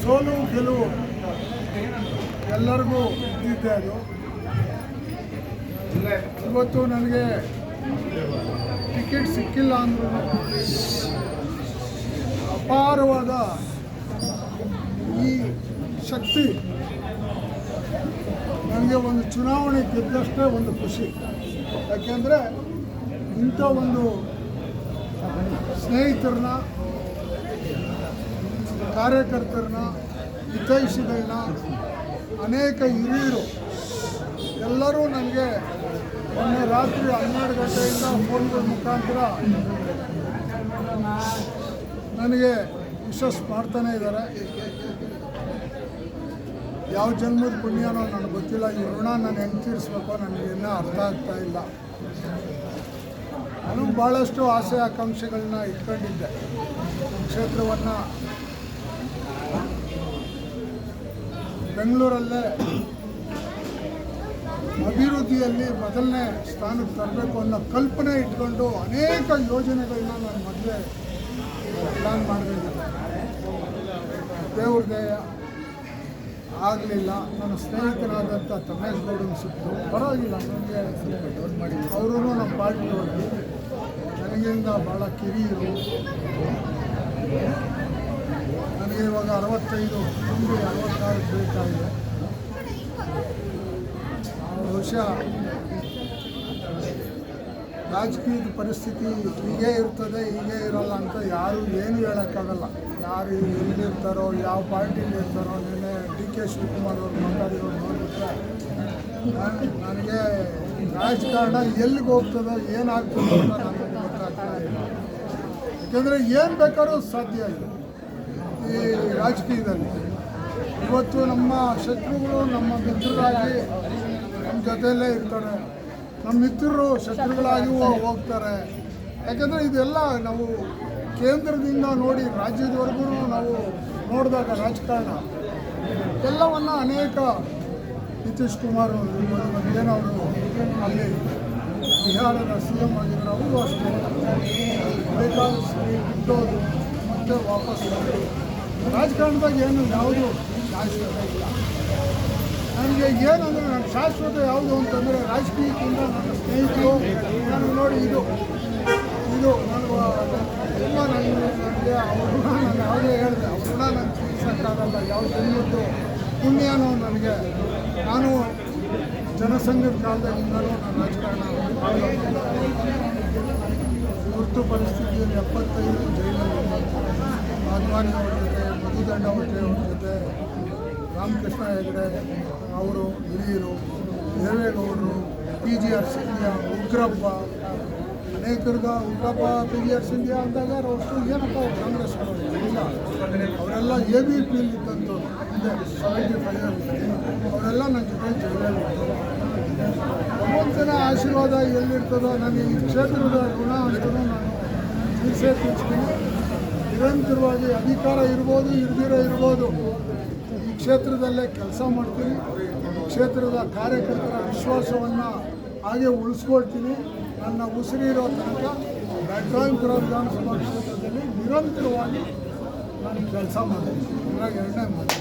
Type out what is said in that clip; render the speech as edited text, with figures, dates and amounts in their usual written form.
ಸೋಲು ಗೆಲುವು ಎಲ್ಲರಿಗೂ ಇದ್ದಿದ್ದೆ ಅದು. ಇವತ್ತು ನನಗೆ ಟಿಕೆಟ್ ಸಿಕ್ಕಿಲ್ಲ ಅಂದ್ರೂ ಅಪಾರವಾದ ಈ ಶಕ್ತಿ ನನಗೆ ಒಂದು ಚುನಾವಣೆ ಗೆದ್ದಷ್ಟೇ ಒಂದು ಖುಷಿ. ಯಾಕೆಂದರೆ ಇಂಥ ಒಂದು ಸ್ನೇಹಿತರನ್ನ, ಕಾರ್ಯಕರ್ತರನ್ನ, ಹಿತೈಷಿಗಳನ್ನ, ಅನೇಕ ಹಿರಿಯರು ಎಲ್ಲರೂ ನನಗೆ ಮೊನ್ನೆ ರಾತ್ರಿ 12 ಗಂಟೆಯಿಂದ ಫೋನ್ಗಳ ಮುಖಾಂತರ ನನಗೆ ವಿಶಸ್ ಮಾಡ್ತಾನೆ ಇದ್ದಾರೆ. ಯಾವ ಜನ್ಮದ ಪುಣ್ಯನೋ ನನಗೆ ಗೊತ್ತಿಲ್ಲ. ಈ ಋಣ ನಾನು ಹೆಂಗೆ ತೀರಿಸ್ಬೇಕೋ ನನಗೆ ಇನ್ನೂ ಅರ್ಥ ಆಗ್ತಾ ಇಲ್ಲ. ನಾನು ಭಾಳಷ್ಟು ಆಸೆ ಆಕಾಂಕ್ಷೆಗಳನ್ನ ಇಟ್ಕೊಂಡಿದ್ದೆ. ಕ್ಷೇತ್ರವನ್ನು ಬೆಂಗಳೂರಲ್ಲೇ ಅಭಿವೃದ್ಧಿಯಲ್ಲಿ ಮೊದಲನೇ ಸ್ಥಾನಕ್ಕೆ ತರಬೇಕು ಅನ್ನೋ ಕಲ್ಪನೆ ಇಟ್ಕೊಂಡು ಅನೇಕ ಯೋಜನೆಗಳನ್ನ ನಾನು ಮೊದಲೇ ಪ್ಲ್ಯಾನ್ ಮಾಡಿದ್ದೀನಿ. ದೇವ್ರದೇ ಆಗಲಿಲ್ಲ. ನನ್ನ ಸ್ನೇಹಿತರಾದಂಥ ತಮೇಶ್ ಗೌಡನ ಸಿಕ್ತು, ಪರವಾಗಿಲ್ಲ, ನನಗೆ ಅವರೂ ನಮ್ಮ ಪಾರ್ಟಿಯವರು, ನನಗಿಂದ ಭಾಳ ಕಿರಿಯರು. ನನಗೆ ಇವಾಗ 65 ಮುಂದೆ 66 ಬೇಕಾಗಿದೆ. ಬಹುಶಃ ರಾಜಕೀಯದ ಪರಿಸ್ಥಿತಿ ಹೀಗೇ ಇರ್ತದೆ, ಹೀಗೇ ಇರೋಲ್ಲ ಅಂತ ಯಾರು ಏನು ಹೇಳೋಕ್ಕಾಗಲ್ಲ. ಯಾರು ಎಲ್ಲಿರ್ತಾರೋ, ಯಾವ ಪಾರ್ಟಿಲಿ ಇರ್ತಾರೋ. ನಿನ್ನೆ DK ಶಿವಕುಮಾರ್ ಅವರು ಮಾತಾಡಿರೋರು ನೋಡಿಬಿಟ್ರೆ ನನಗೆ ರಾಜಕಾರಣ ಎಲ್ಲಿಗೆ ಹೋಗ್ತದೋ, ಏನಾಗ್ತದೋ ಅಂತ ನನಗೆ ಗೊತ್ತಾಗ್ತಾ ಇಲ್ಲ. ಯಾಕೆಂದರೆ ಏನು ಬೇಕಾದ್ರೂ ಸಾಧ್ಯ ಇದೆ ಈ ರಾಜಕೀಯದಲ್ಲಿ. ಇವತ್ತು ನಮ್ಮ ಶತ್ರುಗಳು ನಮ್ಮ ಮಿತ್ರರಾಗಿ ನಮ್ಮ ಜೊತೆಯಲ್ಲೇ ಇರ್ತಾರೆ, ನಮ್ಮ ಮಿತ್ರರು ಶತ್ರುಗಳಾಗಿ ಹೋಗ್ತಾರೆ. ಯಾಕೆಂದರೆ ಇದೆಲ್ಲ ನಾವು ಕೇಂದ್ರದಿಂದ ನೋಡಿ ರಾಜ್ಯದವರೆಗೂ ನಾವು ನೋಡಿದಾಗ ರಾಜಕಾರಣ ಎಲ್ಲವನ್ನು ಅನೇಕ ನಿತೀಶ್ ಕುಮಾರ್ ಏನವರು ಅಲ್ಲಿ ಬಿಹಾರದ CM ಆಗಿದ್ರು, ಅವರು ಅಷ್ಟೇ ಬೇಕಾದಷ್ಟು ಬಿಟ್ಟೋದು ಮತ್ತೆ ವಾಪಸ್ ಬಂದು ರಾಜಕಾರಣದಾಗ ಏನು ಯಾವುದು ಶಾಶ್ವತ ಇಲ್ಲ. ನನಗೆ ಏನಂದರೆ ನನ್ನ ಶಾಶ್ವತ ಯಾವುದು ಅಂತಂದರೆ ರಾಜಕೀಯಕ್ಕಿಂತ ನನ್ನ ಸ್ನೇಹಿತರು ನನಗೆ ನೋಡಿ ಇದು ನನಗೆ ತುಂಬ ನನಗೆ ಅವ್ರನ್ನ ನಾನು ಯಾವುದೇ ಹೇಳಿದೆ, ಅವ್ರನ್ನ ನಾನು ತೀರ್ಸೋಕ್ಕಾಗಲ್ಲ. ಯಾವ ಜನ್ಮದ್ದು ಪುಣ್ಯನೋ ನನಗೆ. ನಾನು ಜನಸಂಘದ ಕಾಲದಾಗಿಂದಲೂ ನಾನು ರಾಜಕಾರಣ ತುರ್ತು ಪರಿಸ್ಥಿತಿಯಲ್ಲಿ 75 ಜೈಲಲ್ಲಿ ಅದ್ವಾನಿ ಅವ್ರ ಜೊತೆ, ಮಧುದಂಡವಟೆ ಅವ್ರ ಜೊತೆ, ರಾಮಕೃಷ್ಣ ಹೆಗಡೆ ಅವರು ಹಿರಿಯರು, ದೇವೇಗೌಡರು, PGR ಸಿಂಧ್ಯಾ, ಉಗ್ರಪ್ಪ, ಅನೇಕರ್ಗ ಉಗ್ರಪ್ಪ PGR ಸಿಂಧ್ಯಾ ಅಂದಾಗ ಅಷ್ಟು ಏನಪ್ಪ ಅವ್ರು ಕಾಂಗ್ರೆಸ್ ಇಲ್ಲ, ಅವರೆಲ್ಲ ABPಲಿ ಇದ್ದಂಥವ್ರು ಹಿಂದೆ 75 ಅವರೆಲ್ಲ ನನ್ನ ಜೊತೆ ಜೈಲಲ್ಲಿ. ಭಗವಂತನ ಆಶೀರ್ವಾದ ಎಲ್ಲಿರ್ತದೋ ನನಗೆ ಈ ಕ್ಷೇತ್ರದ ಋಣ ಅಂತಲೂ ನಾನು ತೀರಿಸ್ತೀನಿ. ನಿರಂತರವಾಗಿ ಅಧಿಕಾರ ಇರ್ಬೋದು, ಇರ್ದಿರೋ ಇರ್ಬೋದು, ಈ ಕ್ಷೇತ್ರದಲ್ಲೇ ಕೆಲಸ ಮಾಡ್ತೀನಿ. ಕ್ಷೇತ್ರದ ಕಾರ್ಯಕರ್ತರ ವಿಶ್ವಾಸವನ್ನು ಹಾಗೆ ಉಳಿಸ್ಕೊಳ್ತೀನಿ. ನನ್ನ ಉಸಿರಿರೋ ತನಕ ಬೆಳಗಾವಿ ವಿಧಾನಸಭಾ ಕ್ಷೇತ್ರದಲ್ಲಿ ನಿರಂತರವಾಗಿ ನಾನು ಕೆಲಸ ಮಾಡ್ತೀನಿ. ಇವಾಗ 2ನೇ ಮಾತು.